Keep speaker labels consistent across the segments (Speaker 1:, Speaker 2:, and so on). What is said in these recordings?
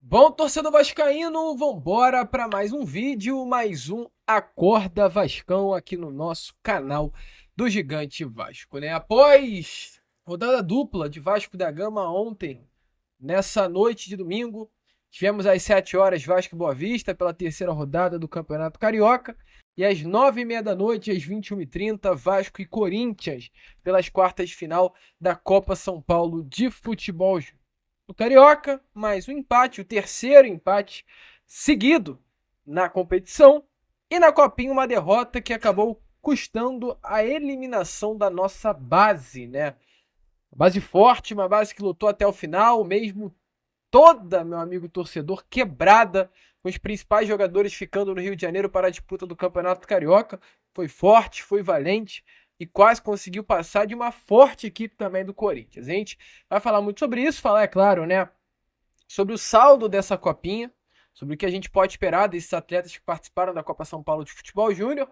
Speaker 1: Bom, torcedor vascaíno, vambora para mais um vídeo, mais um Acorda Vascão aqui no nosso canal do Gigante Vasco, né? Após rodada dupla de Vasco da Gama ontem, nessa noite de domingo, tivemos às 7 horas Vasco e Boa Vista pela terceira rodada do Campeonato Carioca e às 9h30 da noite, às 21h30, Vasco e Corinthians pelas quartas de final da Copa São Paulo de Futebol no Carioca, mais um empate, o terceiro empate seguido na competição. E na Copinha uma derrota que acabou custando a eliminação da nossa base, né? Base forte, uma base que lutou até o final, mesmo toda, meu amigo torcedor, quebrada, com os principais jogadores ficando no Rio de Janeiro para a disputa do Campeonato Carioca. Foi forte, foi valente e quase conseguiu passar de uma forte equipe também do Corinthians. A gente vai falar muito sobre isso, falar, é claro, né, sobre o saldo dessa copinha, sobre o que a gente pode esperar desses atletas que participaram da Copa São Paulo de Futebol Júnior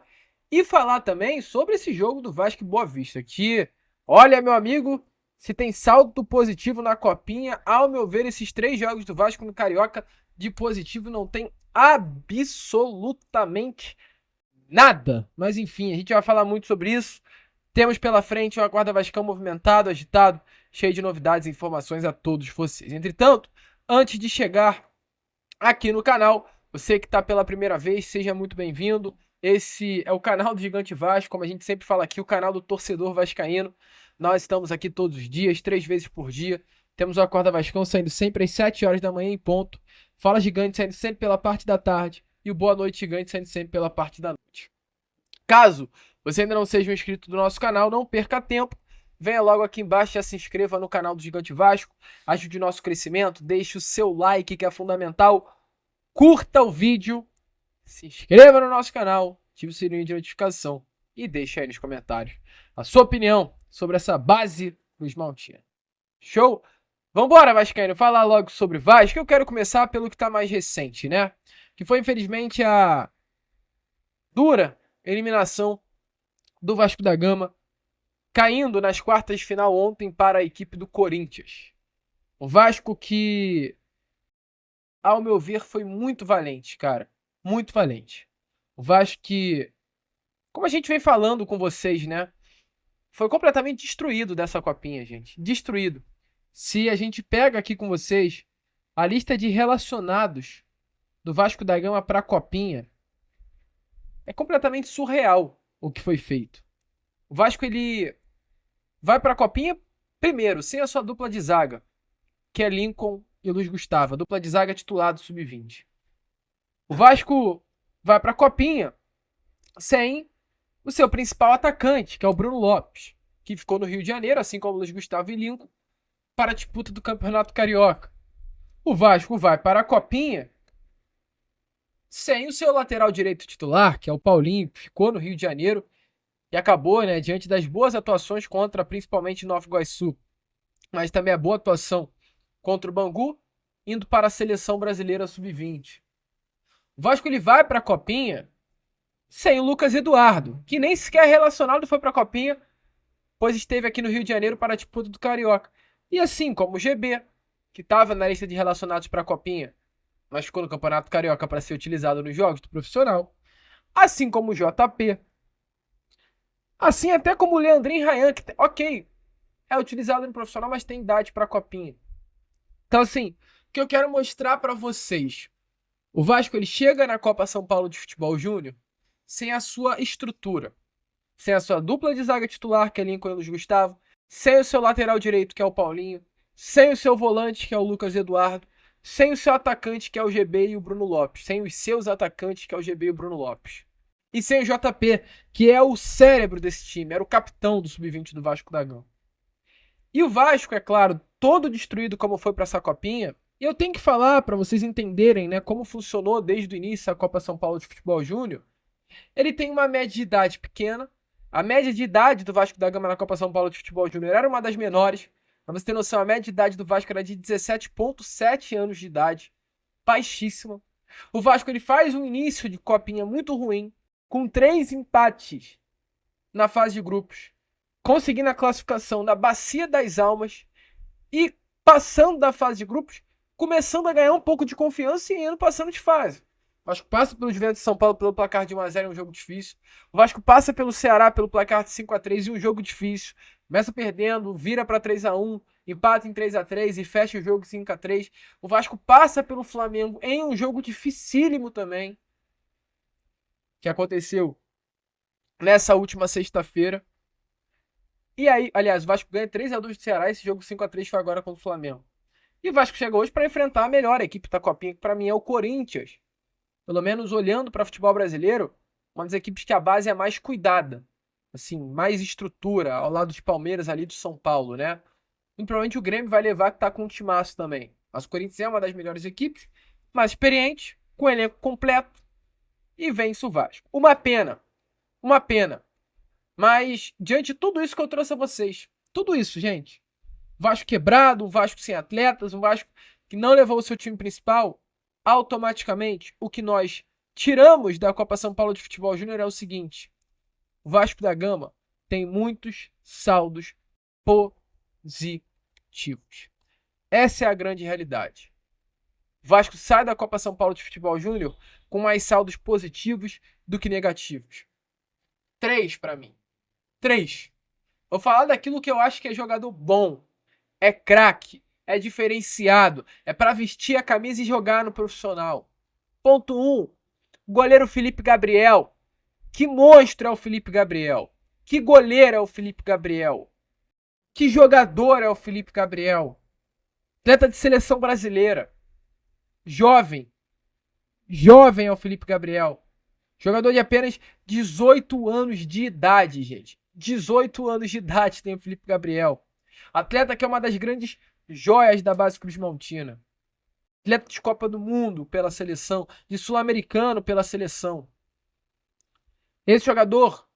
Speaker 1: e falar também sobre esse jogo do Vasco e Boa Vista, que, olha, meu amigo, se tem saldo positivo na copinha, ao meu ver, esses 3 jogos do Vasco no Carioca de positivo não tem absolutamente nada. Mas enfim, a gente vai falar muito sobre isso. Temos pela frente um Acorda Vascão movimentado, agitado, cheio de novidades e informações a todos vocês. Entretanto, antes de chegar aqui no canal, você que está pela primeira vez, seja muito bem-vindo. Esse é o canal do Gigante Vasco, como a gente sempre fala aqui, o canal do torcedor vascaíno. Nós estamos aqui todos os dias, 3 vezes por dia. Temos o Acorda Vascão saindo sempre às 7 horas da manhã em ponto. Fala Gigante saindo sempre pela parte da tarde. E o Boa Noite Gigante saindo sempre pela parte da noite. Caso você ainda não seja um inscrito do nosso canal, não perca tempo. Venha logo aqui embaixo e se inscreva no canal do Gigante Vasco. Ajude o nosso crescimento, deixe o seu like que é fundamental. Curta o vídeo, se inscreva no nosso canal, ative o sininho de notificação e deixe aí nos comentários a sua opinião sobre essa base do Maltina. Show? Vambora, Vascaíno, falar logo sobre Vasco. Eu quero começar pelo que está mais recente, né? Que foi, infelizmente, a dura eliminação do Vasco da Gama, caindo nas quartas de final ontem para a equipe do Corinthians. O Vasco que, ao meu ver, foi muito valente, cara. Muito valente. O Vasco que, como a gente vem falando com vocês, né? Foi completamente destruído dessa copinha, gente. Destruído. Se a gente pega aqui com vocês a lista de relacionados do Vasco da Gama para a copinha, é completamente surreal o que foi feito. O Vasco, ele vai para a copinha primeiro, sem a sua dupla de zaga, que é Lincoln e Luiz Gustavo, a dupla de zaga titular do Sub-20. O Vasco vai para a copinha sem o seu principal atacante, que é o Bruno Lopes, que ficou no Rio de Janeiro, assim como o Luiz Gustavo e Lincoln, para a disputa do Campeonato Carioca. O Vasco vai para a copinha sem o seu lateral direito titular, que é o Paulinho, que ficou no Rio de Janeiro e acabou, né, diante das boas atuações contra principalmente Nova Iguaçu, mas também a boa atuação contra o Bangu, indo para a seleção brasileira sub-20. O Vasco ele vai para a copinha sem o Lucas Eduardo, que nem sequer relacionado foi para a copinha, pois esteve aqui no Rio de Janeiro para a disputa do Carioca. E assim como o GB, que estava na lista de relacionados para a copinha, mas ficou no Campeonato Carioca para ser utilizado nos jogos do profissional, assim como o JP, assim até como o Leandrinho Rayan, que, ok, é utilizado no profissional, mas tem idade para a copinha. Então, assim, o que eu quero mostrar para vocês, o Vasco ele chega na Copa São Paulo de Futebol Júnior sem a sua estrutura, sem a sua dupla de zaga titular, que é Lincoln e Luiz Gustavo, sem o seu lateral direito, que é o Paulinho, sem o seu volante, que é o Lucas Eduardo, sem o seu atacante, que é o GB e o Bruno Lopes, sem os seus atacantes, que é o GB e o Bruno Lopes. E sem o JP, que é o cérebro desse time, era o capitão do Sub-20 do Vasco da Gama. E o Vasco, é claro, todo destruído como foi para essa copinha, e eu tenho que falar para vocês entenderem, né, como funcionou desde o início a Copa São Paulo de Futebol Júnior. Ele tem uma média de idade pequena. A média de idade do Vasco da Gama na Copa São Paulo de Futebol Júnior era uma das menores. Pra você ter noção, a média de idade do Vasco era de 17,7 anos de idade. Baixíssima. O Vasco ele faz um início de copinha muito ruim, com 3 empates na fase de grupos, conseguindo a classificação da Bacia das Almas e passando da fase de grupos começando a ganhar um pouco de confiança e indo passando de fase. O Vasco passa pelo Juventus de São Paulo pelo placar de 1-0 em um jogo difícil. O Vasco passa pelo Ceará pelo placar de 5-3 em um jogo difícil. Começa perdendo, vira para 3-1, empata em 3-3 e fecha o jogo 5-3. O Vasco passa pelo Flamengo em um jogo dificílimo também, que aconteceu nessa última sexta-feira. E aí, aliás, o Vasco ganha 3-2 do Ceará. Esse jogo 5-3 foi agora contra o Flamengo. E o Vasco chega hoje para enfrentar a melhor equipe da Copinha, que para mim é o Corinthians. Pelo menos olhando para o futebol brasileiro, uma das equipes que a base é mais cuidada. Assim, mais estrutura, ao lado de Palmeiras ali do São Paulo, né? E provavelmente o Grêmio vai levar que tá com um timaço também. Mas o Corinthians é uma das melhores equipes, mais experiente, com elenco completo, e vence o Vasco. Uma pena. Uma pena. Mas, diante de tudo isso que eu trouxe a vocês, tudo isso, gente, Vasco quebrado, um Vasco sem atletas, um Vasco que não levou o seu time principal, automaticamente o que nós tiramos da Copa São Paulo de Futebol Júnior é o seguinte: o Vasco da Gama tem muitos saldos positivos. Essa é a grande realidade. O Vasco sai da Copa São Paulo de Futebol Júnior com mais saldos positivos do que negativos. 3 para mim. 3. Vou falar daquilo que eu acho que é jogador bom. É craque, é diferenciado, é para vestir a camisa e jogar no profissional. Ponto 1. Goleiro Felipe Gabriel. Que monstro é o Felipe Gabriel. Que goleiro é o Felipe Gabriel. Que jogador é o Felipe Gabriel. Atleta de seleção brasileira. Jovem. Jovem é o Felipe Gabriel. Jogador de apenas 18 anos de idade, gente. 18 anos de idade tem o Felipe Gabriel. Atleta que é uma das grandes joias da base Cruz Maltina. Atleta de Copa do Mundo pela seleção, de Sul-Americano pela seleção. Esse jogador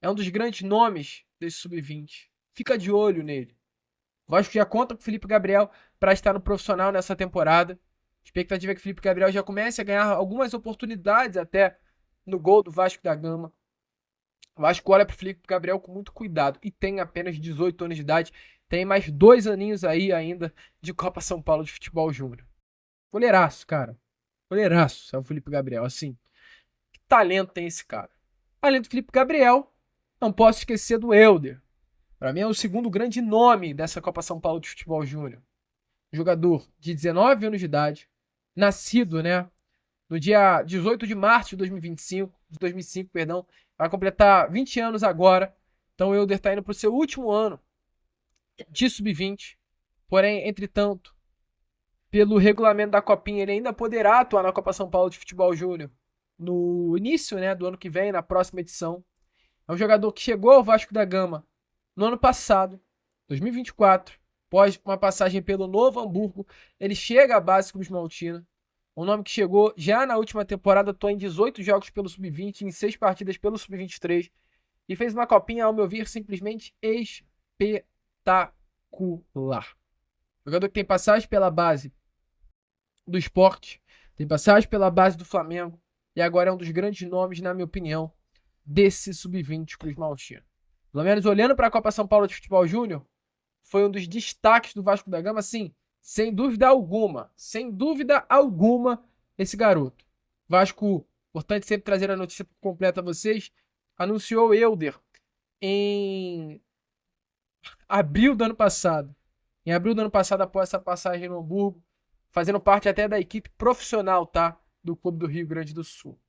Speaker 1: é um dos grandes nomes desse sub-20. Fica de olho nele. O Vasco já conta com o Felipe Gabriel para estar no profissional nessa temporada. A expectativa é que o Felipe Gabriel já comece a ganhar algumas oportunidades até no gol do Vasco da Gama. O Vasco olha para o Felipe Gabriel com muito cuidado e tem apenas 18 anos de idade. Tem mais 2 aninhos aí ainda de Copa São Paulo de Futebol Júnior. Goleiraço, cara. Goleiraço é o Felipe Gabriel. Assim, que talento tem esse cara. Além do Felipe Gabriel, não posso esquecer do Helder. Para mim é o segundo grande nome dessa Copa São Paulo de Futebol Júnior. Jogador de 19 anos de idade, nascido, né, no dia 18 de março de 2005, perdão, vai completar 20 anos agora. Então o Helder está indo para o seu último ano de sub-20. Porém, entretanto, pelo regulamento da Copinha, ele ainda poderá atuar na Copa São Paulo de Futebol Júnior no início, né, do ano que vem, na próxima edição. É um jogador que chegou ao Vasco da Gama no ano passado, 2024, após uma passagem pelo Novo Hamburgo. Ele chega à base Cruz Maltina. Um nome que chegou já na última temporada, atuou em 18 jogos pelo Sub-20, em 6 partidas pelo Sub-23 e fez uma copinha, ao meu ver, simplesmente espetacular. Jogador que tem passagem pela base do Sport, tem passagem pela base do Flamengo e agora é um dos grandes nomes, na minha opinião, desse Sub-20 Cruz Maltina. Pelo menos olhando para a Copa São Paulo de Futebol Júnior, foi um dos destaques do Vasco da Gama, sim, sem dúvida alguma, esse garoto. Vasco, importante sempre trazer a notícia completa a vocês, anunciou o Helder em abril do ano passado. Em abril do ano passado, após essa passagem no Hamburgo, fazendo parte até da equipe profissional, tá? Do Clube do Rio Grande do Sul.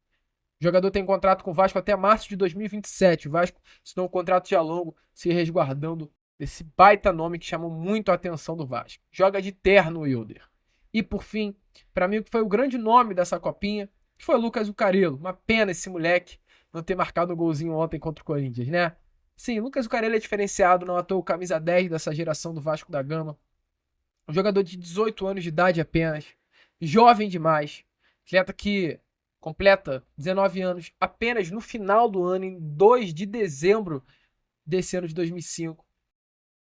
Speaker 1: O jogador tem contrato com o Vasco até março de 2027. O Vasco assinou um contrato já longo, se resguardando desse baita nome que chamou muito a atenção do Vasco. Joga de terno o Helder. E por fim, para mim o que foi o grande nome dessa copinha, que foi o Lucas Zucarello. Uma pena esse moleque não ter marcado um golzinho ontem contra o Corinthians, né? Sim, o Lucas Zucarello é diferenciado, não atuou camisa 10 dessa geração do Vasco da Gama. Um jogador de 18 anos de idade apenas. Jovem demais. Atleta que completa 19 anos apenas no final do ano, em 2 de dezembro desse ano de 2005.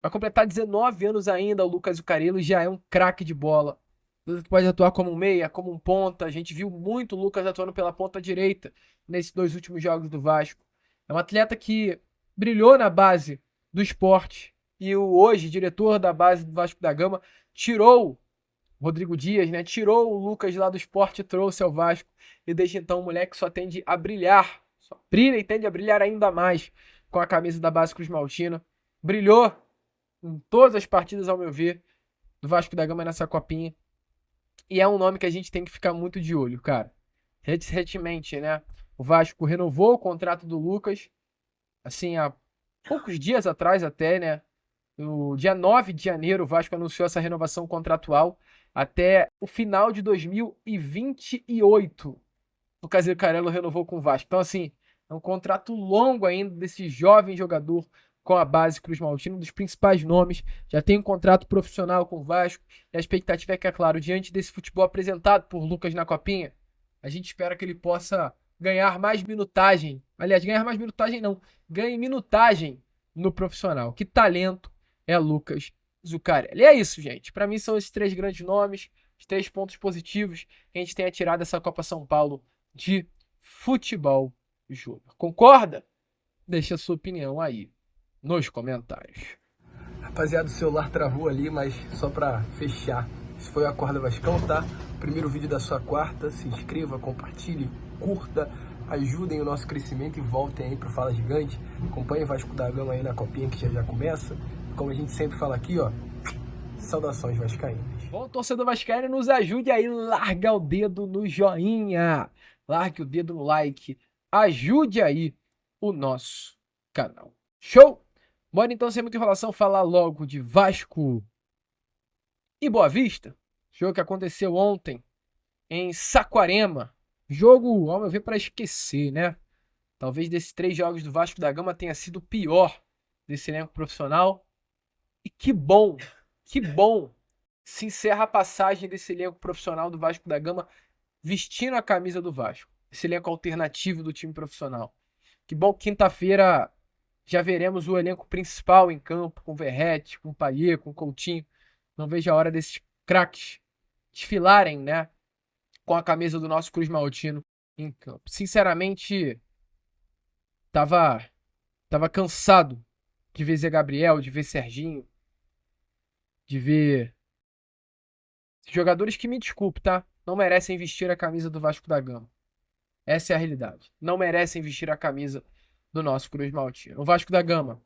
Speaker 1: Vai completar 19 anos ainda o Lucas Zucarello, já é um craque de bola. Pode atuar como um meia, como um ponta. A gente viu muito o Lucas atuando pela ponta direita nesses 2 últimos jogos do Vasco. É um atleta que brilhou na base do Sport e o hoje diretor da base do Vasco da Gama tirou Rodrigo Dias, né? Tirou o Lucas lá do Sport e trouxe ao Vasco. E desde então o moleque só tende a brilhar. Só brilha e tende a brilhar ainda mais com a camisa da base Cruz Maltina. Brilhou em todas as partidas, ao meu ver, do Vasco da Gama nessa copinha. E é um nome que a gente tem que ficar muito de olho, cara. Recentemente, né? O Vasco renovou o contrato do Lucas, assim, há poucos dias atrás até, né? No dia 9 de janeiro, o Vasco anunciou essa renovação contratual até o final de 2028. O Casimiro Carello renovou com o Vasco. Então, assim, é um contrato longo ainda desse jovem jogador com a base Cruz Maltina, um dos principais nomes. Já tem um contrato profissional com o Vasco. E a expectativa é que, é claro, diante desse futebol apresentado por Lucas na Copinha, a gente espera que ele possa ganhar mais minutagem. Aliás, ganhar mais minutagem não. Ganhe minutagem no profissional. Que talento é Lucas Zuccarelli. E é isso, gente. Para mim são esses três grandes nomes, os três pontos positivos que a gente tenha tirado dessa Copa São Paulo de futebol júnior. Concorda? Deixa a sua opinião aí nos comentários.
Speaker 2: Rapaziada, o celular travou ali, mas só pra fechar. Esse foi o Acorda Vascão, tá? Primeiro vídeo da sua quarta. Se inscreva, compartilhe, curta, ajudem o nosso crescimento e voltem aí pro Fala Gigante. Acompanhe o Vasco da Gama aí na copinha que já começa. Como a gente sempre fala aqui, ó, saudações vascaínas.
Speaker 1: Bom, torcedor vascaíno, nos ajude aí, larga o dedo no joinha, largue o dedo no like, ajude aí o nosso canal. Show? Bora então, sem muita enrolação, falar logo de Vasco e Boa Vista. Jogo que aconteceu ontem em Saquarema. Jogo, ao meu ver, para esquecer, né? Talvez desses três jogos do Vasco da Gama tenha sido o pior desse elenco profissional. E que bom se encerra a passagem desse elenco profissional do Vasco da Gama vestindo a camisa do Vasco. Esse elenco alternativo do time profissional. Que bom que quinta-feira já veremos o elenco principal em campo, com Verratti, com Payet, com Coutinho. Não vejo a hora desses craques desfilarem, né, com a camisa do nosso Cruz Maltino em campo. Sinceramente, tava cansado de ver Zé Gabriel, de ver Serginho, de ver jogadores que, me desculpe, tá? Não merecem vestir a camisa do Vasco da Gama. Essa é a realidade. Não merecem vestir a camisa do nosso Cruz Maltino. O Vasco da Gama,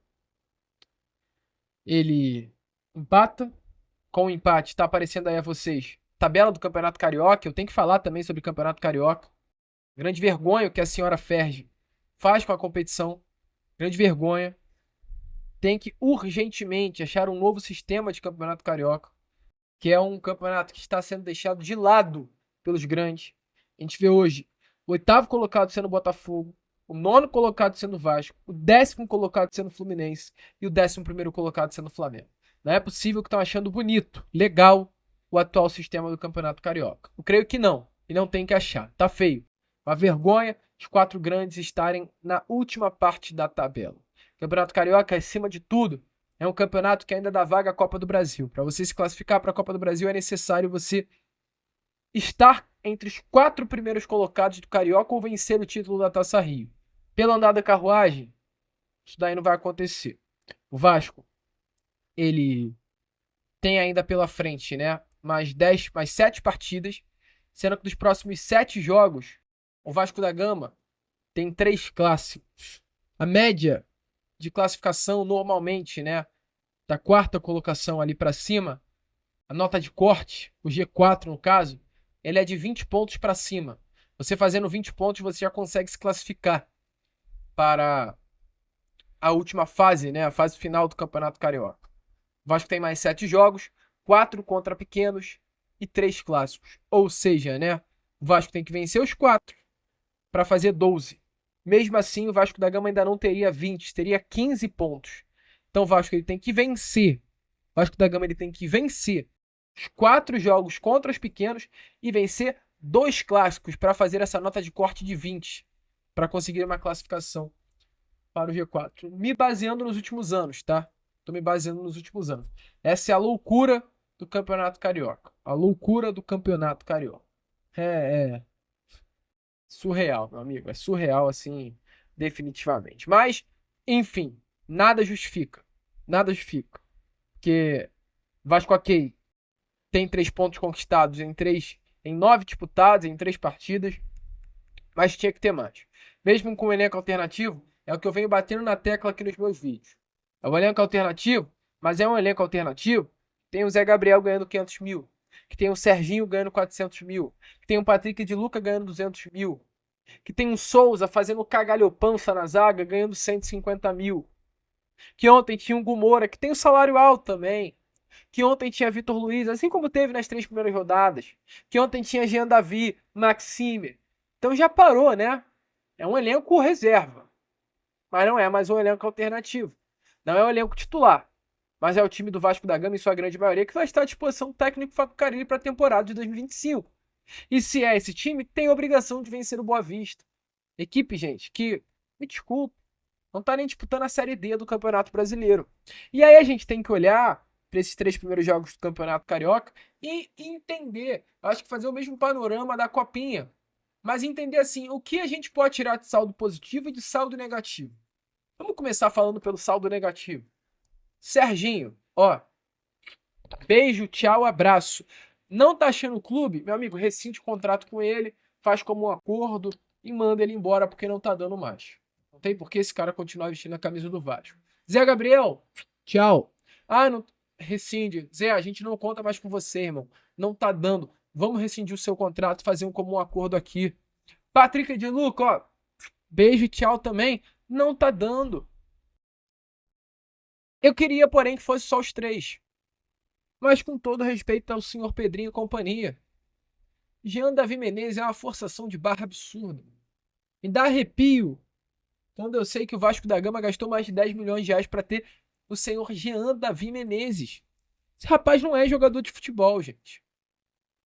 Speaker 1: ele empata. Com o empate, tá aparecendo aí a vocês tabela do Campeonato Carioca. Eu tenho que falar também sobre o Campeonato Carioca. Grande vergonha o que a senhora Ferge faz com a competição. Grande vergonha. Tem que urgentemente achar um novo sistema de Campeonato Carioca, que é um campeonato que está sendo deixado de lado pelos grandes. A gente vê hoje o oitavo colocado sendo o Botafogo, o nono colocado sendo o Vasco, o 10º colocado sendo o Fluminense e o 11º colocado sendo o Flamengo. Não é possível que estão achando bonito, legal, o atual sistema do Campeonato Carioca. Eu creio que não, e não tem que achar. Tá feio. Uma vergonha os quatro grandes estarem na última parte da tabela. O Campeonato Carioca, acima de tudo, é um campeonato que ainda dá vaga à Copa do Brasil. Para você se classificar para a Copa do Brasil é necessário você estar entre os quatro primeiros colocados do Carioca ou vencer o título da Taça Rio. Pelo andar da carruagem, isso daí não vai acontecer. O Vasco, ele tem ainda pela frente, né, mais 7 partidas, sendo que dos próximos 7 jogos, o Vasco da Gama tem 3 clássicos. A média de classificação normalmente, né, da quarta colocação ali para cima, a nota de corte, o G4 no caso, ele é de 20 pontos para cima. Você fazendo 20 pontos, você já consegue se classificar para a última fase, né, a fase final do Campeonato Carioca. O Vasco tem mais 7 jogos, 4 contra pequenos e 3 clássicos. Ou seja, né, o Vasco tem que vencer os 4 para fazer 12. Mesmo assim, o Vasco da Gama ainda não teria 20, teria 15 pontos. Então o Vasco ele tem que vencer. O Vasco da Gama ele tem que vencer os 4 jogos contra os pequenos e vencer 2 clássicos para fazer essa nota de corte de 20, para conseguir uma classificação para o G4. Me baseando nos últimos anos, tá? Tô me baseando nos últimos anos. Essa é a loucura do Campeonato Carioca. A loucura do Campeonato Carioca. É surreal, meu amigo. É surreal, assim, definitivamente. Mas, enfim, nada justifica. Nada justifica. Porque Vasco, ok, tem 3 pontos conquistados em 9 disputados, em 3 partidas, mas tinha que ter mais. Mesmo com o elenco alternativo, é o que eu venho batendo na tecla aqui nos meus vídeos. É um elenco alternativo, mas é um elenco alternativo. Tem o Zé Gabriel ganhando 500 mil, que tem o Serginho ganhando 400 mil, que tem o Patrick de Luca ganhando 200 mil, que tem o Souza fazendo cagalhopança na zaga ganhando 150 mil, que ontem tinha o Gumora, que tem o salário alto também, que ontem tinha Vitor Luiz, assim como teve nas 3 primeiras rodadas, que ontem tinha Jean Davi, Maxime. Então já parou, né? É um elenco reserva, mas não é mais um elenco alternativo. Não é um elenco titular, mas é o time do Vasco da Gama, em sua grande maioria, que vai estar à disposição do técnico Fábio Carille para a temporada de 2025. E se é esse time, tem a obrigação de vencer o Boa Vista. Equipe, gente, que, me desculpe, não está nem disputando a Série D do Campeonato Brasileiro. E aí a gente tem que olhar para esses 3 primeiros jogos do Campeonato Carioca e entender, acho que fazer o mesmo panorama da Copinha, mas entender assim, o que a gente pode tirar de saldo positivo e de saldo negativo. Vamos começar falando pelo saldo negativo. Serginho, ó, beijo, tchau, abraço. Não tá achando o clube? Meu amigo, rescinde o contrato com ele, faz como um acordo e manda ele embora porque não tá dando mais. Não tem por que esse cara continuar vestindo a camisa do Vasco. Zé Gabriel, tchau. Ah, não, rescinde. Zé, a gente não conta mais com você, irmão. Não tá dando. Vamos rescindir o seu contrato, fazer um comum acordo aqui. Patrick de Luca, ó, beijo e tchau também. Não tá dando. Eu queria, porém, que fosse só os 3. Mas com todo respeito ao senhor Pedrinho e companhia, Jean Davi Menezes é uma forçação de barra absurda. Me dá arrepio quando eu sei que o Vasco da Gama gastou mais de 10 milhões de reais para ter o senhor Jean Davi Menezes. Esse rapaz não é jogador de futebol, gente.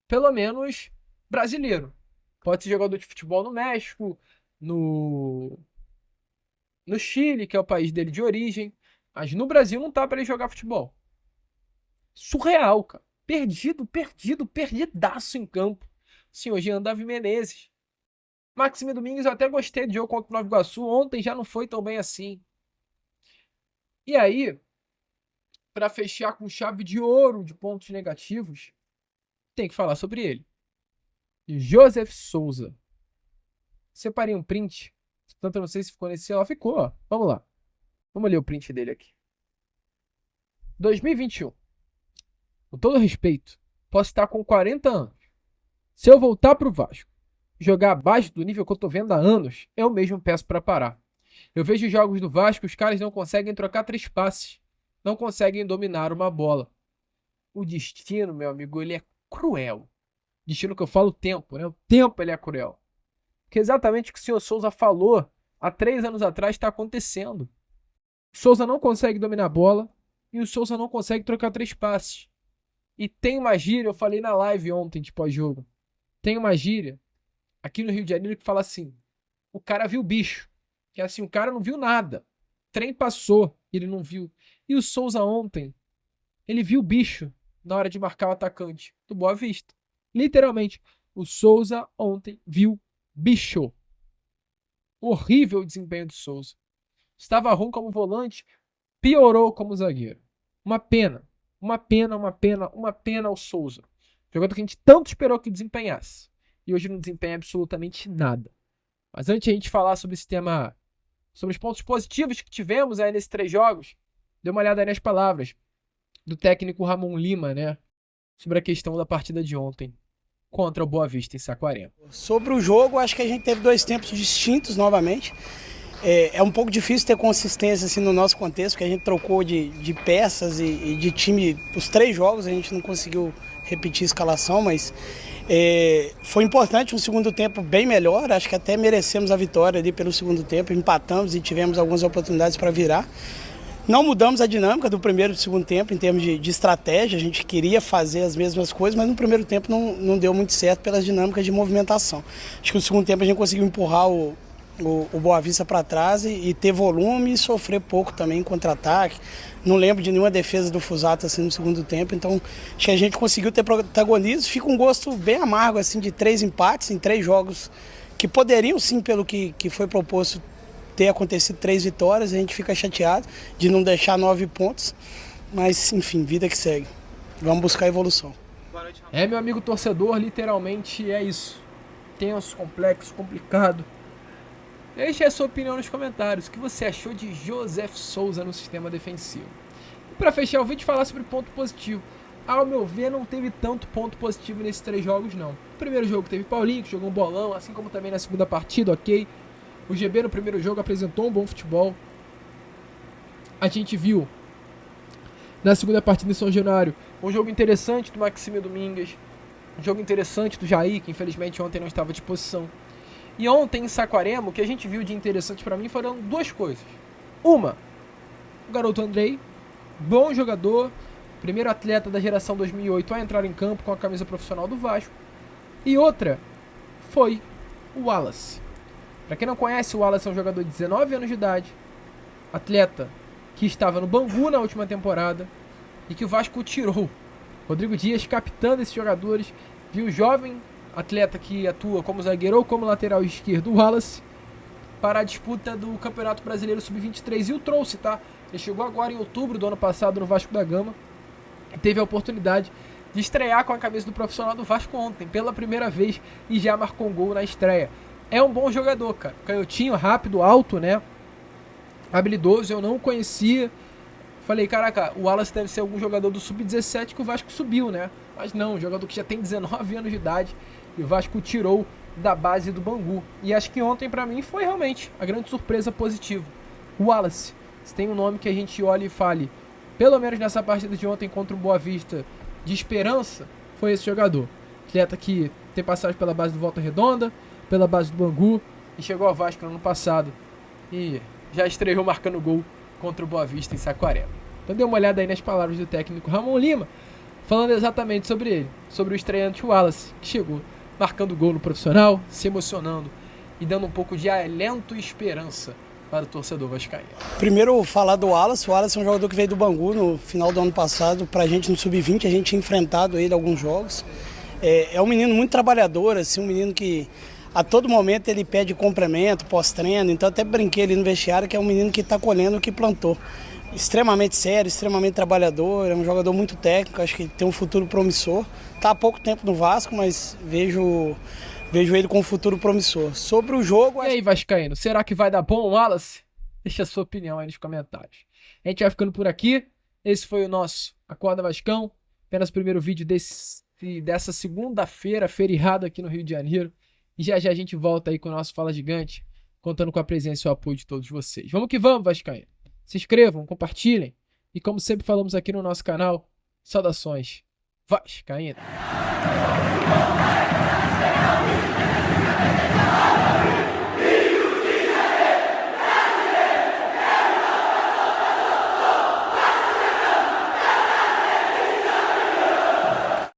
Speaker 1: Pelo menos brasileiro. Pode ser jogador de futebol no México, no Chile, que é o país dele de origem. Mas no Brasil não tá para ele jogar futebol. Surreal, cara. Perdidaço em campo. Senhor Jean Davi Menezes. Maxime Domingues, eu até gostei do jogo contra o Nova Iguaçu. Ontem já não foi tão bem assim. E aí, para fechar com chave de ouro de pontos negativos, tem que falar sobre ele. Joseph Souza. Separei um print. Tanto eu não sei se ficou nesse... Ó, ficou, ó. Vamos lá. Vamos ler o print dele aqui. 2021. Com todo respeito, posso estar com 40 anos. Se eu voltar pro Vasco, jogar abaixo do nível que eu tô vendo há anos, eu mesmo peço para parar. Eu vejo os jogos do Vasco, os caras não conseguem trocar 3 passes. Não conseguem dominar uma bola. O destino, meu amigo, ele é cruel. Destino que eu falo o tempo, né? O tempo ele é cruel. Porque exatamente o que o senhor Souza falou há 3 anos atrás está acontecendo. O Souza não consegue dominar a bola e o Souza não consegue trocar 3 passes. E tem uma gíria, eu falei na live ontem de pós-jogo. Tem uma gíria aqui no Rio de Janeiro que fala assim: o cara viu bicho. Que é assim, o cara não viu nada. O trem passou, ele não viu. E o Souza ontem, ele viu bicho na hora de marcar o atacante do Boa Vista. Literalmente, o Souza ontem viu bicho. Horrível o desempenho do Souza. Estava ruim como volante, piorou como zagueiro. Uma pena ao Souza. Jogador que a gente tanto esperou que desempenhasse. E hoje não desempenha absolutamente nada. Mas antes de a gente falar sobre esse tema, sobre os pontos positivos que tivemos aí nesses 3 jogos, dê uma olhada aí nas palavras do técnico Ramon Lima, né? Sobre a questão da partida de ontem contra o Boa Vista em Saquarema.
Speaker 3: Sobre o jogo, acho que a gente teve 2 tempos distintos novamente. É um pouco difícil ter consistência assim, no nosso contexto, porque a gente trocou de peças e de time. Os 3 jogos a gente não conseguiu repetir a escalação, mas foi importante um segundo tempo bem melhor. Acho que até merecemos a vitória ali pelo segundo tempo, empatamos e tivemos algumas oportunidades para virar. Não mudamos a dinâmica do primeiro e do segundo tempo em termos de estratégia, a gente queria fazer as mesmas coisas, mas no primeiro tempo não deu muito certo pelas dinâmicas de movimentação. Acho que no segundo tempo a gente conseguiu empurrar o Boa Vista para trás e ter volume e sofrer pouco também em contra-ataque. Não lembro de nenhuma defesa do Fusato assim no segundo tempo, então acho que a gente conseguiu ter protagonismo. Fica um gosto bem amargo assim, de 3 empates em 3 jogos que poderiam sim, pelo que foi proposto, ter acontecido 3 vitórias. A gente fica chateado de não deixar 9 pontos, mas enfim, vida que segue. Vamos buscar evolução.
Speaker 4: Boa
Speaker 1: É, meu amigo torcedor, literalmente é isso. Tenso, complexo, complicado. Deixe a sua opinião nos comentários. O que você achou de Josef Souza no sistema defensivo? E para fechar o vídeo, falar sobre ponto positivo. Ao meu ver, não teve tanto ponto positivo nesses 3 jogos, não. No primeiro jogo teve Paulinho, que jogou um bolão, assim como também na segunda partida, ok. O GB no primeiro jogo apresentou um bom futebol. A gente viu na segunda partida em São Januário um jogo interessante do Maxime Domingues. Um jogo interessante do Jair, que infelizmente ontem não estava à disposição. E ontem em Saquarema, o que a gente viu de interessante pra mim foram 2 coisas. Uma, o garoto Andrei, bom jogador, primeiro atleta da geração 2008 a entrar em campo com a camisa profissional do Vasco. E outra foi o Wallace. Pra quem não conhece, o Wallace é um jogador de 19 anos de idade, atleta que estava no Bangu na última temporada e que o Vasco tirou. Rodrigo Dias, capitão desses jogadores, viu o jovem atleta que atua como zagueiro ou como lateral esquerdo, o Wallace, para a disputa do Campeonato Brasileiro Sub-23 e o trouxe, tá? Ele chegou agora em outubro do ano passado no Vasco da Gama e teve a oportunidade de estrear com a camisa do profissional do Vasco ontem, pela primeira vez, e já marcou um gol na estreia. É um bom jogador, cara. Canhotinho, rápido, alto, né? Habilidoso, eu não o conhecia. Falei, caraca, o Wallace deve ser algum jogador do Sub-17 que o Vasco subiu, né? Mas não, um jogador que já tem 19 anos de idade e o Vasco tirou da base do Bangu. E acho que ontem pra mim foi realmente a grande surpresa positiva. O Wallace, se tem um nome que a gente olhe e fale, pelo menos nessa partida de ontem contra o Boa Vista, de esperança, foi esse jogador. Atleta que tem passagem pela base do Volta Redonda, pela base do Bangu e chegou ao Vasco no ano passado e já estreou marcando gol contra o Boa Vista em Saquarema. Então dê uma olhada aí nas palavras do técnico Ramon Lima, falando exatamente sobre ele, sobre o estreante Wallace, que chegou marcando gol no profissional, se emocionando e dando um pouco de alento e esperança para o torcedor vascaíno.
Speaker 3: Primeiro, falar do Wallace. O Wallace é um jogador que veio do Bangu no final do ano passado. Pra gente no Sub-20, a gente tinha enfrentado ele em alguns jogos. É um menino muito trabalhador, assim, um menino que a todo momento ele pede complemento, pós-treino. Então até brinquei ali no vestiário que é um menino que está colhendo o que plantou. Extremamente sério, extremamente trabalhador, é um jogador muito técnico, acho que tem um futuro promissor. Está há pouco tempo no Vasco, mas vejo ele com um futuro promissor. Sobre o jogo...
Speaker 1: E aí, vascaíno, será que vai dar bom, Wallace? Deixa a sua opinião aí nos comentários. A gente vai ficando por aqui. Esse foi o nosso Acorda Vascão. Apenas o primeiro vídeo dessa segunda-feira, feriado aqui no Rio de Janeiro. E já já a gente volta aí com o nosso Fala Gigante, contando com a presença e o apoio de todos vocês. Vamos que vamos, vascaíno. Se inscrevam, compartilhem. E como sempre falamos aqui no nosso canal, saudações vascaínas.